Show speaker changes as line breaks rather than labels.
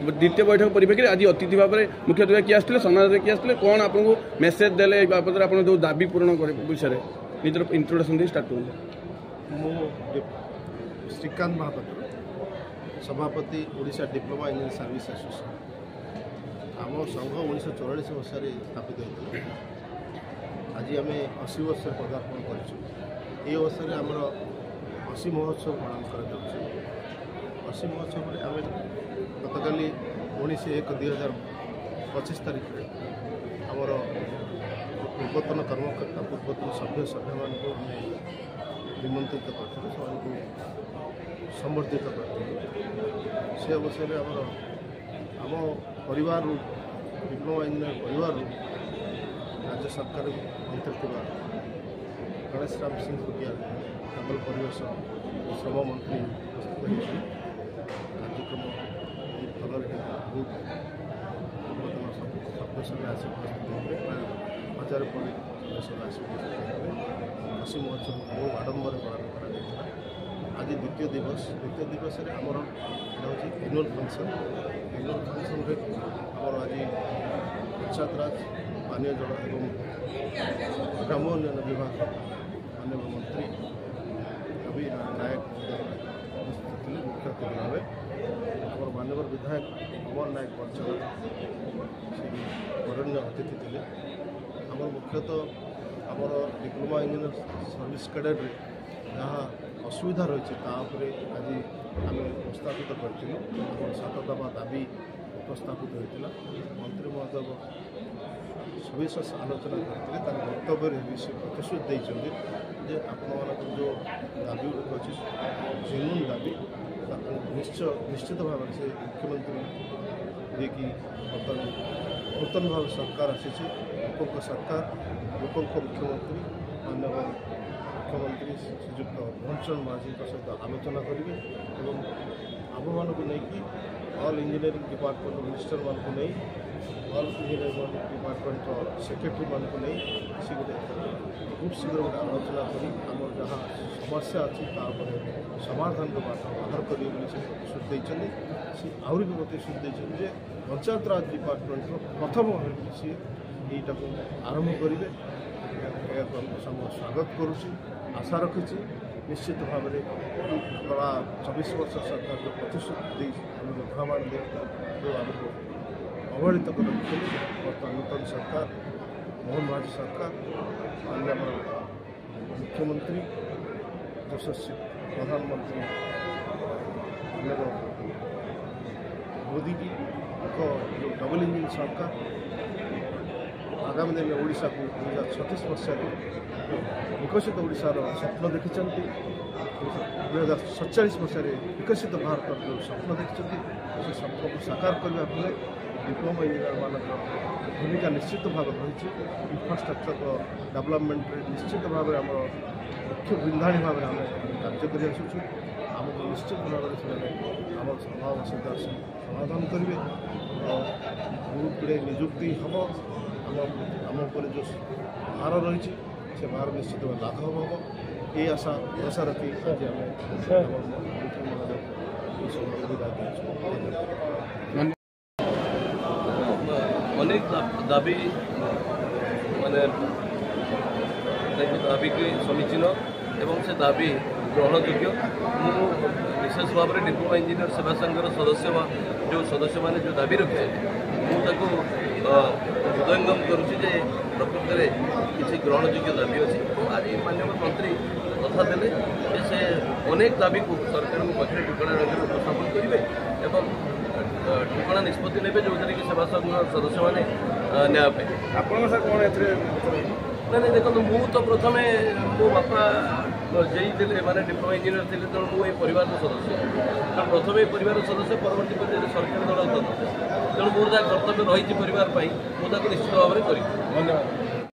द्वितीय बैठक परिप्रेक्षी आज अतिथि भाव में मुख्य अतिथि किए आसते सम्मान किए आसते कौन आपको मेसेज देले बाबद आप जो दाबी पूरण विषय निजर इंट्रोडक्शन दे स्टार्ट करूँ।
श्रीकांत महापात्र सभापति Odisha diploma engineer service association आम संघ 1944 मसीह स्थापित होता आज आम 80 वर्ष पदार्पण कर अवसर में आमर 80 महोत्सव पालन कर 80 महोत्सव में आम गतकाली 19/1/2025 तारीख में आमर पूर्वतन कर्मकर्ता पूर्वतन सभ्य मान निमंत्रित करते संबर्धित करते से अवसर में आम परिवार डिप्लोमा इंजीनियर परिवार राज्य सरकार मंत्री गणेश राम सिंह खुटिया जंगल परिवेश श्रम मंत्री कार्यक्रम फल बहुत पूर्वतन सभ्य आस हजार सदस्य महोत्सव बहुत आडम्बर पालन कर आज द्वितीय दिवस में आमर एनुअल फंक्शन में आमर आज पंचायत राज पानीय जल एवं ग्राम उन्नयन विभाग माननीय मंत्री रवि नायक उपस्थित थे मुख्य अतिथि भाव आम माननीय विधायक अमर नायक बच्चन से बरण्य अतिथि थे आम मुख्यतः आमर डिप्लोमा इंजीनियर सर्विस कैडेट जहाँ असुविधा रही तापर आज आम उपस्थापित करूँ आम 7 दफा दाबी उपस्थापित होता मंत्री महोदय सविशेष आलोचना करते वक्तव्य भी से प्रतिश्रुति देते आपण जो दाबी गुड़िक अच्छे जेन्युइन दाबी निश्चित भाव से मुख्यमंत्री जी की नूतन भाव सरकार आसी लोक सरकार लोक मुख्यमंत्री माननीय मुख्यमंत्री श्रीजुक्त मोहन माझी सहित आलोचना करेंगे और आम मानक नहीं ऑल इंजीनियरिंग डिपार्टमेंट मिनिस्टर मान नहीं ऑल इंजीनियरिंग डिपार्टमेंट सेक्रेटरी मान नहीं सी गोटे खूब शीघ्र गोटे आलोचना करी आम जहाँ समस्या अच्छी समाधान बात बाहर करेंगे प्रतिश्रुति देते सी आहरी भी प्रतिश्रुति देते पंचायत राज डिपार्टमेंट प्रथम सी यहीटा आरंभ करेंगे स्वागत करुच्ची आशा रखी निश्चित भाव में गला 24 वर्ष सरकार जो प्रतिश्रुति प्रमाण दे जो आमको अवहेलित कर रखिए बर्तमान नूतन सरकार मोहन माझी सरकार माननीय मुख्यमंत्री यशस्वी प्रधानमंत्री माननीय मोदी जी जो डबल इंजिन सरकार आगामी दिन में ओडिशा को 2036 मसीह विकसित ओडिशार स्वप्न देखी 2047 मसीह विकसित भारत जो स्वप्न देखी से स्वप्न को साकार करने डिप्लोमा इंजीनियर मान भूमिका निश्चित भाव रही इंफ्रास्ट्रक्चर डेवलपमेंट निश्चित भाव आम मुख्य बिंधाणी भाव आम कार्य कर आमको निश्चित भाव में आम स्वभाव असुविधा समाधान करेंगे बहुत गुड़े निजुक्ति हम आम पर जो भार रही से भार निश्चित भाव लाघव हम ये आशा रखी आज आम
अनेक दाबी माने दाबी की समीचीन एवं से दाबी ग्रहणयोग्य विशेष भाव में डिप्लोमा इंजीनियर सेवा संघर सदस्य जो सदस्य मैंने जो दाबी रखी मुझे हृदयंगम करुँचे प्रकृत में किसी ग्रहणयोग्य दाबी अच्छी आज माननीय मंत्री कथा देले से अनेक दाबी को सरकार पाखे ठिकाना रंग उपस्थापन करेंगे एवं ठिकाना निष्पत्ति ने जो कि सेवा संघ सदस्य मैंने न्याय
आप
नहीं देखो मु तो प्रथम मो बापा जेई थे माने डिप्लोमा इंजीनियर थे तेणु मुझे परिवार सदस्य तेणु प्रथम परिवार सदस्य परवर्ती पर्यायर सरकार दल सदस्य तेणु मोर जहाँ कर्तव्य रही परिवार मुझे निश्चित भाव में करी। धन्यवाद।